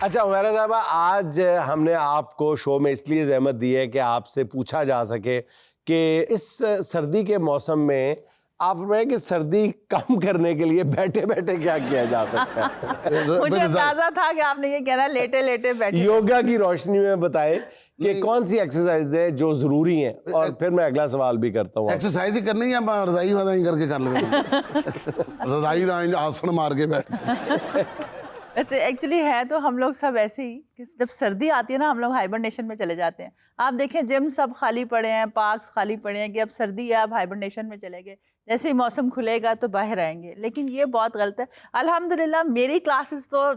अच्छा उमैरा साहबा, आज हमने आपको शो में इसलिए जहमत दी है कि आपसे पूछा जा सके कि इस सर्दी के मौसम में आप में कि सर्दी कम करने के लिए बैठे बैठे क्या किया जा सकता है। मुझे अंदाजा था कि आपने ये कहना, लेटे लेटे बैठे। योगा की रोशनी में बताएं कि कौन सी एक्सरसाइज है जो जरूरी है, और फिर मैं अगला सवाल भी करता हूँ। एक्सरसाइज ही करनी है, रजाई वादाई करके कर ले। रजाई दा आसन मार के बैठ जाए। वैसे एक्चुअली है तो हम लोग सब ऐसे ही कि जब सर्दी आती है ना, हम लोग हाइबरनेशन में चले जाते हैं। आप देखें जिम सब खाली पड़े हैं, पार्क्स खाली पड़े हैं कि अब सर्दी है, आप हाइबरनेशन में चले गए, जैसे ही मौसम खुलेगा तो बाहर आएंगे। लेकिन ये बहुत गलत है। अल्हम्दुलिल्लाह मेरी क्लासेस तो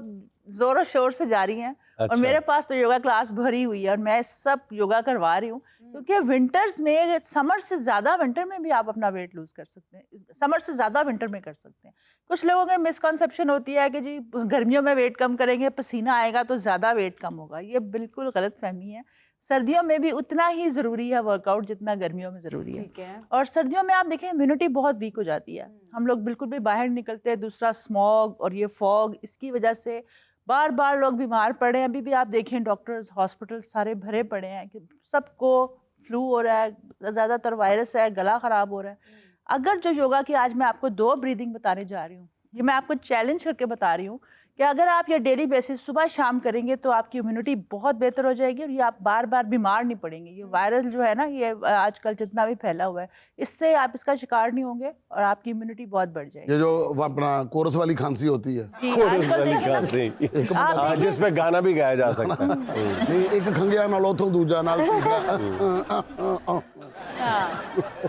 जोरों शोर से जारी हैं। अच्छा। और मेरे पास तो योगा क्लास भरी हुई है और मैं सब योगा करवा रही हूँ, क्योंकि विंटर्स में, समर से ज़्यादा विंटर में भी आप अपना वेट लूज कर सकते हैं, समर से ज़्यादा विंटर में कर सकते हैं। कुछ लोगों में मिसकंसेप्शन होती है कि जी गर्मियों में वेट कम करेंगे, पसीना आएगा तो ज़्यादा वेट कम होगा। ये बिल्कुल गलत फहमी है। सर्दियों में भी उतना ही ज़रूरी है वर्कआउट जितना गर्मियों में ज़रूरी है। ठीक है। और सर्दियों में आप देखें इम्यूनिटी बहुत वीक हो जाती है, हम लोग बिल्कुल भी बाहर निकलते हैं। दूसरा स्मॉग और ये फॉग, इसकी वजह से बार बार लोग बीमार पड़े हैं। अभी भी आप देखें डॉक्टर्स, हॉस्पिटल सारे भरे पड़े हैं कि सबको फ्लू हो रहा है, ज़्यादातर वायरस है, गला ख़राब हो रहा है। अगर जो योगा की आज मैं आपको 2 ब्रीदिंग बताने जा रही हूँ, ये मैं आपको चैलेंज करके बता रही हूँ कि अगर आप ये डेली बेसिस सुबह शाम करेंगे तो आपकी इम्यूनिटी बहुत बेहतर हो जाएगी और ये आप बार बार बीमार नहीं पड़ेंगे। ये वायरस जो है ना, ये आजकल जितना भी फैला हुआ है, इससे आप इसका शिकार नहीं होंगे और आपकी इम्यूनिटी बहुत बढ़ जाएगी। ये जो अपना कोरस वाली खांसी होती है, जी, कोरस आजकल वाली देखिए ना, खांसी, आप हाँ, देखिए- जिसमें गाना भी गाया जा सकता है। नहीं एक खंगिया नाल उथों दूजा नाल तीसरा। हाँ।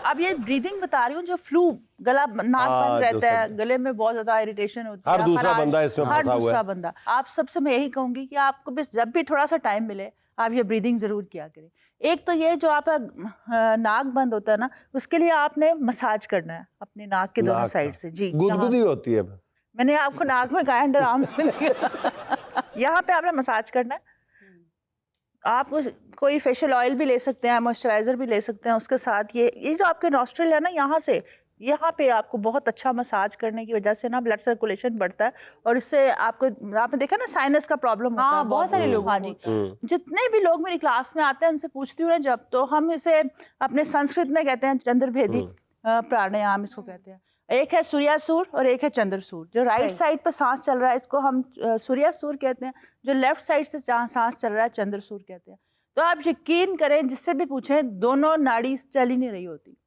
अब ये ब्रीदिंग बता रही हूँ, जो फ्लू, गला नाक हाँ, बंद जो रहता है, सब- गले में बहुत ज्यादा इरिटेशन होती है, हर दूसरा खराश, बंदा इसमें हर फंसा हुआ है। दूसरा बंदा। आप सबसे मैं यही कहूंगी कि आपको बस जब भी थोड़ा सा टाइम मिले आप ये ब्रीदिंग जरूर किया करें। एक तो ये जो आपका नाक बंद होता है ना, उसके लिए आपने मसाज करना है अपने नाक के दोनों नाक साइड का। से। जी, गुदगुदी होती है। मैंने आपको नाक में कहा, अंडर आर्म्स में यहाँ पे आपने मसाज करना है। आप कोई फेशियल ऑयल भी ले सकते हैं, मॉइस्चराइजर भी ले सकते हैं। उसके साथ ये जो आपके नॉस्ट्रिल है ना, यहाँ पे आपको बहुत अच्छा मसाज करने की वजह से ना ब्लड सर्कुलेशन बढ़ता है और इससे आपने देखा ना साइनस का प्रॉब्लम होता है हाँ, बहुत सारे लोगों हाँ को जी। होता है। जितने भी लोग मेरी क्लास में आते हैं उनसे पूछती हूँ ना, जब तो हम इसे अपने संस्कृत में कहते हैं चंद्रभेदी प्राणायाम इसको कहते हैं। एक है सूर्यासूर और एक है चंद्रसूर। जो राइट साइड पर सांस चल रहा है इसको हम सूर्यासूर कहते हैं, जो लेफ्ट साइड से सांस चल रहा है चंद्रसूर कहते हैं। तो आप यकीन करें, जिससे भी पूछें, दोनों नाड़ी चल ही नहीं रही होती।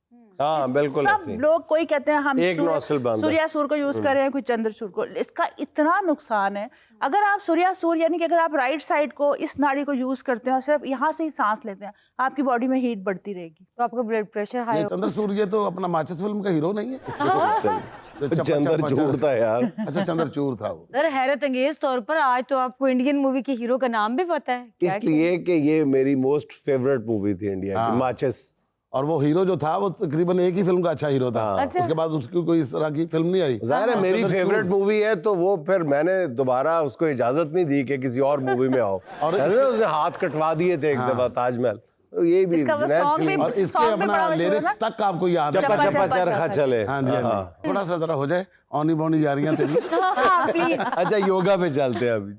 हाँ बिल्कुल सब ऐसे ही। लोग कोई कहते हैं हम एक नोस्ट्रिल बंद है। सूर्यासूर को यूज कर रहे हैं, कोई चंद्रसूर को। इसका इतना नुकसान है। अगर आप सूर्यासूर यानी कि अगर आप राइट साइड को, इस नाड़ी को यूज करते हैं और सिर्फ यहाँ से ही सांस लेते हैं, आपकी बॉडी में हीट बढ़ती रहेगी। तो आपका ब्लड प्रेशर हाई चंद्रसूर ये तो अपना माचिस फिल्म का हीरो नहीं है? जो चप्पा चंद्रचूड़ चप्पा था यार। अच्छा चंद्रचूड़ था वो। सर, हैरत अंगेज तौर पर आज तो आपको इंडियन मूवी के हीरो का नाम भी पता है। क्या इसलिए कि ये मेरी मोस्ट फेवरेट मूवी थी इंडिया की, हाँ। माचिस। और वो हीरो जो था वो तकरीबन एक ही फिल्म का अच्छा हीरो था। अच्छा। उसके बाद उसकी कोई इस तरह की फिल्म नहीं आई। जाहिर है मेरी चंद्रचूड़। फेवरेट मूवी है, तो वो फिर मैंने दोबारा उसको इजाजत नहीं दी कि किसी और मूवी में आओ। और और उसने हाथ कटवा दिए थे एक दफा ताजमहल। तो ये भी इसका वो जुनैद song भी- सलीम- और इसके सॉन्ग भी अपना बड़ा मशहूर है लिरिक्स तक आपको याद है। चप्पा चप्पा चप्पा चप्पा चरखा चरखा। चले। हाँ जी, हाँ हाँ। जी। थोड़ा सा जरा हो जाए, औनी बौनी जा रही हैं तेरी। हाँ, प्लीज। अच्छा योगा पे चलते हैं अभी।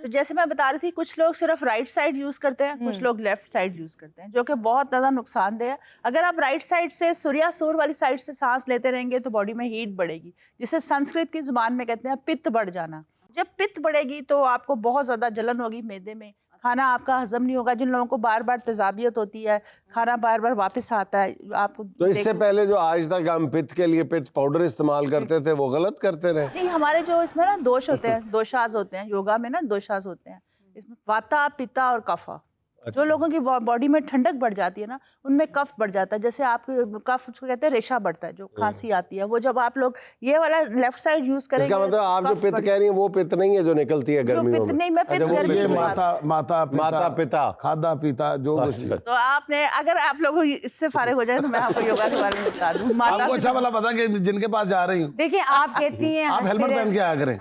तो जैसे मैं बता रही थी, कुछ लोग सिर्फ राइट साइड यूज करते हैं, कुछ लोग लेफ्ट साइड यूज करते हैं, जो कि बहुत ज्यादा नुकसानदेह है। अगर आप राइट साइड से, सूर्यासूर वाली साइड से सांस लेते रहेंगे तो बॉडी में हीट बढ़ेगी, जिसे संस्कृत की जुबान में कहते हैं पित्त बढ़ जाना। जब पित्त बढ़ेगी तो आपको बहुत ज्यादा जलन होगी मैदे में, खाना आपका हजम नहीं होगा। जिन लोगों को बार बार तेजाबियत होती है, खाना बार बार वापस आता है, आप तो इससे पहले जो आज तक हम पित्त के लिए पित्त पाउडर इस्तेमाल करते थे, वो गलत करते रहे। नहीं, हमारे जो इसमें ना दोष होते हैं, दोषाज होते हैं, योगा में ना दोषाज होते हैं। इसमें वाता, पित्ता और कफा। जो लोगों की बॉडी में ठंडक बढ़ जाती है ना, उनमें कफ बढ़ जाता है। जैसे आपके कफ, उसको कहते हैं रेशा बढ़ता है, जो खांसी आती है, वो जब आप लोग ये वाला लेफ्ट साइड यूज करेंगे। इसका मतलब आप जो कफ पित्त बढ़- कह रही हैं वो पित्त नहीं है जो निकलती है जो गर्मियों पित्त में। नहीं, मैं पित्त अच्छा, वो गर्मी ये की बात- माता माता पिता खादा पीता जो कुछ भी। तो आपने, अगर आप लोग इससे फारिग हो जाए तो मैं आपको योगा के बारे में बता दूं। माता आपको अच्छा वाला पता कि जिनके पास जा रही हूँ देखिए, आप कहती हैं आप हंसते हेलमेट रहे- पहन के आया करें।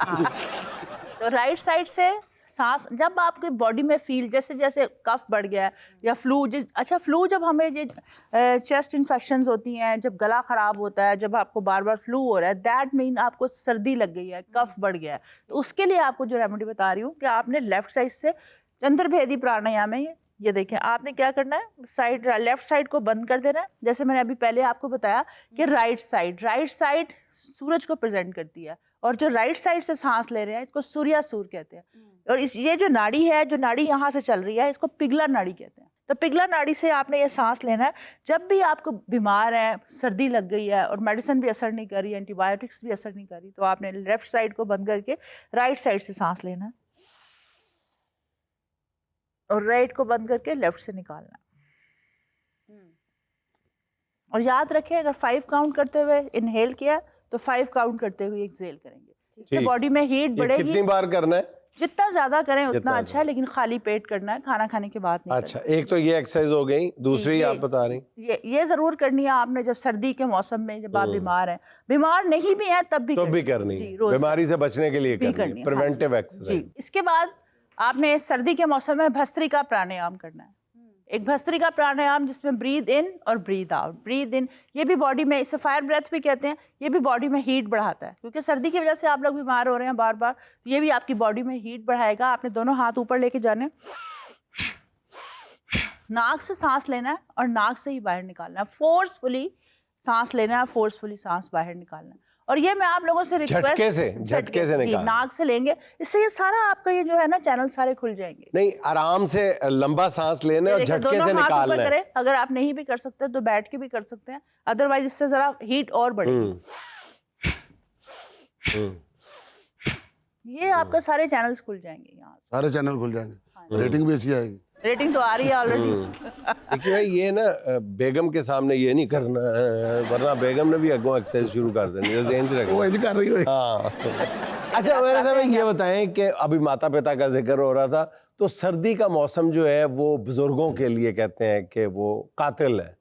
तो राइट साइड से सांस जब आपकी बॉडी में फील जैसे जैसे कफ बढ़ गया है या फ्लू, अच्छा फ्लू जब हमें ये चेस्ट इन्फेक्शंस होती हैं, जब गला खराब होता है, जब आपको बार बार फ्लू हो रहा है, दैट मीन आपको सर्दी लग गई है, कफ बढ़ गया है। तो उसके लिए आपको जो रेमेडी बता रही हूँ कि आपने लेफ्ट साइड से चंद्रभेदी प्राणायाम है ये देखें, आपने क्या करना है, साइड लेफ्ट साइड को बंद कर देना है। जैसे मैंने अभी पहले आपको बताया कि राइट साइड सूरज को प्रेजेंट करती है, और जो राइट साइड से सांस ले रहे हैं इसको सूर्यासूर कहते हैं। और ये जो नाड़ी है, जो नाड़ी यहाँ से चल रही है, इसको पिघला नाड़ी कहते हैं। तो पिघला नाड़ी से आपने ये सांस लेना है। जब भी आपको बीमार है, सर्दी लग गई है और मेडिसिन भी असर नहीं कर रही, एंटीबायोटिक्स भी असर नहीं कर रही, तो आपने लेफ्ट साइड को बंद करके राइट साइड से सांस लेना है और राइट को बंद करके लेफ्ट से निकालना। और याद रखें, अगर 5 काउंट करते हुए इनहेल किया तो 5 काउंट करते हुए एक्सहेल करेंगे। इससे बॉडी में हीट बढ़ेगी। कितनी बार करना है? जितना ज्यादा करें उतना जितना अच्छा है, लेकिन खाली पेट करना है, खाना खाने के बाद नहीं अच्छा, एक तो ये एक्सरसाइज हो गई, दूसरी आप बता रही? ये जरूर करनी है आपने जब सर्दी के मौसम में, जब आप बीमार हैं, बीमार नहीं भी हैं तब भी करनी है, बीमारी से बचने के लिए करनी है, प्रिवेंटिव एक्सरसाइज। इसके बाद आपने सर्दी के मौसम में भस्त्रिका प्राणायाम करना है। एक भस्त्रिका प्राणायाम जिसमें ब्रीद इन और ब्रीद आउट। ब्रीद इन, ये भी बॉडी में, इसे फायर ब्रेथ भी कहते हैं, ये भी बॉडी में हीट बढ़ाता है, क्योंकि सर्दी की वजह से आप लोग बीमार हो रहे हैं बार बार, तो ये भी आपकी बॉडी में हीट बढ़ाएगा। आपने दोनों हाथ ऊपर लेके जाने, नाक से सांस लेना है और नाक से ही बाहर निकालना है। फोर्सफुली सांस लेना है, फोर्सफुली सांस बाहर निकालना है। और ये मैं आप लोगों से झटके से निकालना, नाक से लेंगे, इससे ये सारा आपका ये जो है ना चैनल सारे खुल जाएंगे। नहीं, आराम से लंबा सांस लेना है और झटके से निकालना है। अगर आप नहीं भी कर सकते तो बैठ के भी कर सकते हैं, अदरवाइज इससे जरा हीट और बढ़ेगी। ये आपका सारे चैनल्स खुल जाएंगे, यहाँ सारे चैनल खुल जाएंगे, रेटिंग भी अच्छी आएगी। रेटिंग तो आ रही है ऑलरेडी। देखिए भाई, ये ना बेगम के सामने ये नहीं करना है, वरना बेगम ने भी अगो एक्सरसाइज शुरू कर देनी, जैसे इंज रख वो इंज कर रही है। हाँ। अच्छा, मेरे साहब ये बताएं कि अभी माता पिता का जिक्र हो रहा था, तो सर्दी का मौसम जो है वो बुजुर्गों के लिए कहते हैं कि वो कातिल है,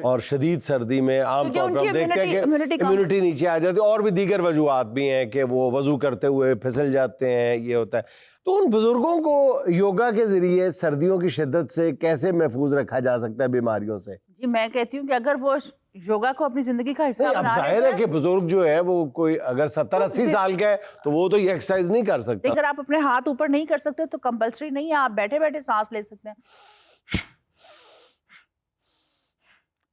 और शदीद सर्दी में आमतौर पर हम देखते हैं कि इम्यूनिटी नीचे आ जाती है, और भी दीगर वजूहात भी हैं कि वो वजू करते हुए फिसल जाते हैं, ये होता है। तो उन बुजुर्गों को योगा के जरिए सर्दियों की शिद्दत से कैसे महफूज रखा जा सकता है बीमारियों से? जी, मैं कहती हूँ कि अगर वो योगा को अपनी जिंदगी का हिस्सा बना, अब जाहिर है कि बुजुर्ग जो है वो कोई अगर 70-80 साल का है तो वो तो ये एक्सरसाइज नहीं कर सकता। अगर आप अपने हाथ ऊपर नहीं कर सकते तो कंपलसरी नहीं है, आप बैठे बैठे सांस ले सकते हैं।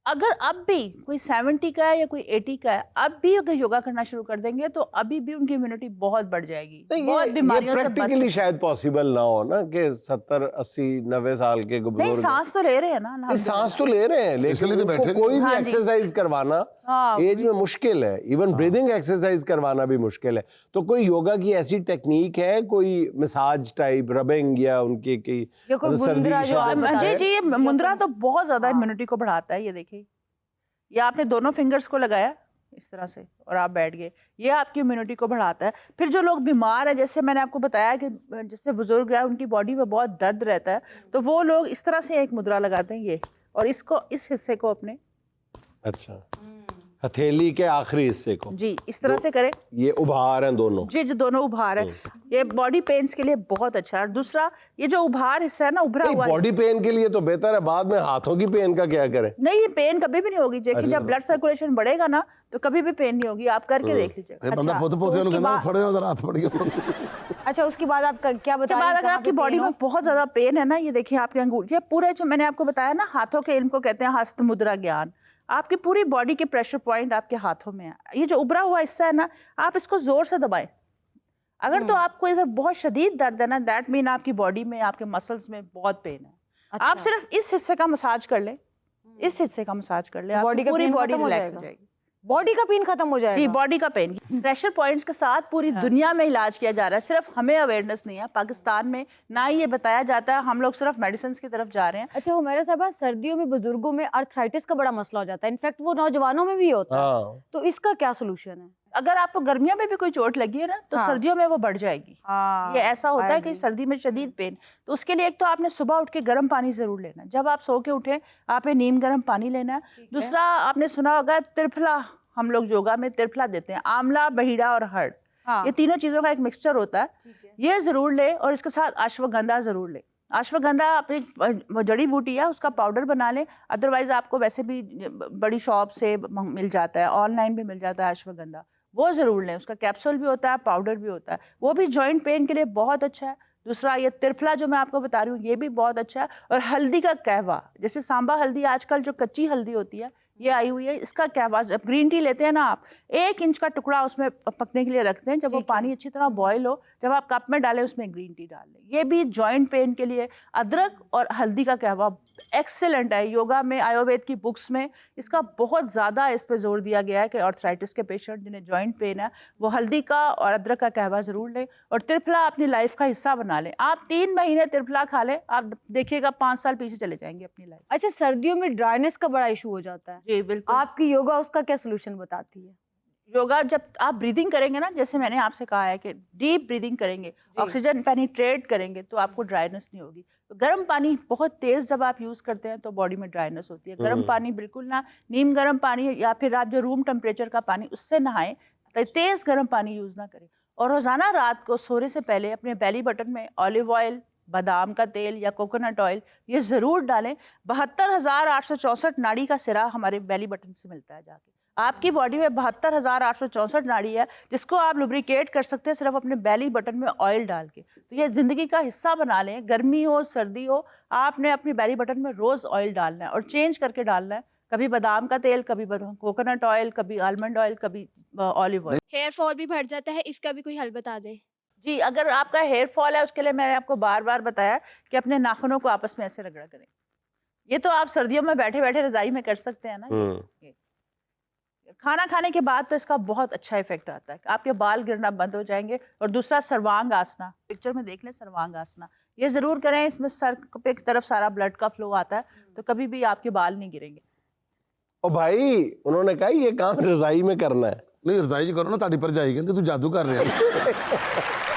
अगर अब भी कोई 70 का है या कोई 80 का है, अब भी अगर योगा करना शुरू कर देंगे तो अभी भी उनकी इम्यूनिटी बहुत बढ़ जाएगी। बहुत बीमारियों से प्रैक्टिकली शायद पॉसिबल ना हो ना कि 70, 80, 90 साल के बुजुर्ग नहीं, सांस तो ले रहे हैं ना, सांस तो ले रहे हैं, लेकिन तो बैठे कोई भी एक्सरसाइज करवाना एज में मुश्किल है, इवन ब्रीदिंग एक्सरसाइज करवाना भी मुश्किल है। तो कोई योगा की ऐसी टेक्निक है, कोई मसाज टाइप, रबिंग या उनकी की सर्दी की? जी, मुद्रा तो बहुत ज्यादा इम्यूनिटी को बढ़ाता है। ये देखिए, ये आपने दोनों फिंगर्स को लगाया इस तरह से और आप बैठ गए, ये आपकी इम्यूनिटी को बढ़ाता है। फिर जो लोग बीमार है, जैसे मैंने आपको बताया कि जैसे बुजुर्ग है, उनकी बॉडी में बहुत दर्द रहता है, तो वो लोग इस तरह से एक मुद्रा लगाते हैं, ये, और इसको, इस हिस्से को अपने, अच्छा, हथेली के आखिरी हिस्से को जी इस तरह से करें। ये उभार हैं दोनों जी, जो दोनों उभार है, ये बॉडी पेन्स के लिए बहुत अच्छा है। और दूसरा, ये जो उभार हिस्सा है ना, उभरा हुआ, बॉडी पेन के लिए तो बेहतर है, बाद में हाथों की पेन का क्या करें? नहीं, ये पेन कभी भी नहीं होगी। देखिए, जब ब्लड सर्कुलेशन बढ़ेगा ना तो कभी भी पेन नहीं होगी, आप करके देख लीजिए। बंदा पोते-पोते लोग ना फड़े हो, हाथ पड़ गए। अच्छा, उसके बाद आप क्या बता रहे हैं? अगर आपकी बॉडी में बहुत ज्यादा पेन है ना, ये देखिए आपके अंगूठे, ये पूरे जो मैंने आपको बताया ना, हाथों के इल्म को कहते हैं हस्त मुद्रा ज्ञान। आपकी पूरी बॉडी के प्रेशर पॉइंट आपके हाथों में है। ये जो उभरा हुआ हिस्सा है ना, आप इसको जोर से दबाएं। अगर तो आपको इधर बहुत शदीद दर्द है ना, दैट मीन आपकी बॉडी में, आपके मसल्स में बहुत पेन है। अच्छा। आप सिर्फ इस हिस्से का मसाज कर ले, इस हिस्से का मसाज कर ले, बॉडी का पूरी बॉडी रिलैक्स रिलैक्स हो जाएगी। बॉडी का पेन खत्म हो जाएगा। जी, बॉडी का पेन प्रेशर पॉइंट्स के साथ पूरी दुनिया में इलाज किया जा रहा है। सिर्फ हमें अवेयरनेस नहीं है, पाकिस्तान में ना ही ये बताया जाता है, हम लोग सिर्फ मेडिसिन की तरफ जा रहे हैं। अच्छा, हुमैरा साहब, सर्दियों में बुजुर्गों में अर्थराइटिस का बड़ा मसला हो जाता है, इनफैक्ट वो नौजवानों में भी होता है, तो इसका क्या सोल्यूशन है? अगर आपको गर्मियों में भी कोई चोट लगी है ना, तो सर्दियों में वो बढ़ जाएगी। ये ऐसा होता है कि सर्दी में शदीद पेन, तो उसके लिए एक तो आपने सुबह उठ के गर्म पानी जरूर लेना है। जब आप सो के उठे, आपने नीम गर्म पानी लेना है। दूसरा, आपने सुना होगा त्रिफला, हम लोग योगा में त्रिफला देते हैं, आंवला, बहीड़ा और हर्ड। हाँ। ये तीनों चीजों का एक मिक्सचर होता है, ठीक है। ये जरूर ले, और इसके साथ अश्वगंधा जरूर ले। अश्वगंधा आप एक जड़ी बूटी है, उसका पाउडर बना लें, अदरवाइज आपको वैसे भी बड़ी शॉप से मिल जाता है, ऑनलाइन भी मिल जाता है अश्वगंधा, वो जरूर लें। उसका कैप्सूल भी होता है, पाउडर भी होता है, वो भी जॉइंट पेन के लिए बहुत अच्छा है। दूसरा ये त्रिफला जो मैं आपको बता रही हूँ, ये भी बहुत अच्छा है। और हल्दी का कहवा, जैसे सांबा हल्दी आजकल जो कच्ची हल्दी होती है ये आई हुई है, इसका कहवा, जब ग्रीन टी लेते हैं ना आप, 1 इंच का टुकड़ा उसमें पकने के लिए रखते हैं, जब वो ठीक है। पानी अच्छी तरह बॉयल हो, जब आप कप में डालें उसमें ग्रीन टी डाल लें। ये भी जॉइंट पेन के लिए अदरक और हल्दी का कहवा एक्सेलेंट है। योगा में, आयुर्वेद की बुक्स में इसका बहुत ज़्यादा इस पर जोर दिया गया है कि आर्थराइटिस के पेशेंट जिन्हें जॉइंट पेन है वो हल्दी का और अदरक का कहवा ज़रूर लें। और त्रिफला अपनी लाइफ का हिस्सा बना लें। आप 3 महीने त्रिफला खा लें, आप देखिएगा 5 साल पीछे चले जाएंगे अपनी लाइफ। अच्छा, सर्दियों में ड्राइनेस का बड़ा इशू हो जाता है, जी बिल्कुल। आपकी योगा उसका क्या सोल्यूशन बताती है? योगा जब आप ब्रीदिंग करेंगे ना, जैसे मैंने आपसे कहा है कि डीप ब्रीदिंग करेंगे, ऑक्सीजन पेनिट्रेट करेंगे, तो आपको ड्राइनेस नहीं होगी। तो गर्म पानी बहुत तेज जब आप यूज़ करते हैं तो बॉडी में ड्राइनेस होती है। गर्म पानी बिल्कुल ना, नीम गर्म पानी या फिर आप जो रूम टेम्परेचर का पानी उससे नहाएं, तेज गर्म पानी यूज़ ना करें। और रोज़ाना रात को सोने से पहले अपने बेली बटन में ऑलिव ऑयल, बादाम का तेल या कोकोनट ऑयल ये ज़रूर डालें। 72,864 नाड़ी का सिरा हमारे बेली बटन से मिलता है जाके। आपकी बॉडी में 72,864 नाड़ी है जिसको आप लुब्रिकेट कर सकते हैं सिर्फ अपने बेली बटन में ऑयल डाल के। तो ये ज़िंदगी का हिस्सा बना लें, गर्मी हो सर्दी हो, आपने अपनी बेली बटन में रोज़ ऑयल डालना है और चेंज करके डालना है। कभी बादाम का तेल, कभी कोकोनट ऑयल, कभी आलमंड ऑयल, कभी ऑलिव ऑयल। हेयर फॉल भी बढ़ जाता है, इसका भी कोई हल बता दें। जी, अगर आपका हेयर फॉल है उसके लिए मैंने आपको बार बार बताया कि अपने नाखूनों को आपस में ऐसे रगड़ा करें। ये तो आप सर्दियों में बैठे बैठे रजाई में कर सकते हैं ना। ये खाना खाने के बाद तो इसका बहुत अच्छा इफेक्ट आता है, आपके बाल गिरना बंद हो जाएंगे। और दूसरा सर्वांग आसना, पिक्चर में देख लें सर्वांग आसना, ये जरूर करें। इसमें सर पे की तरफ सारा ब्लड का फ्लो आता है, तो कभी भी आपके बाल नहीं गिरेंगे। ओ भाई, उन्होंने कहा ये काम रजाई में करना है। नहीं रजाई च करो ना, ताड़ी पर जाई कहंदी तू जादू कर रहा है।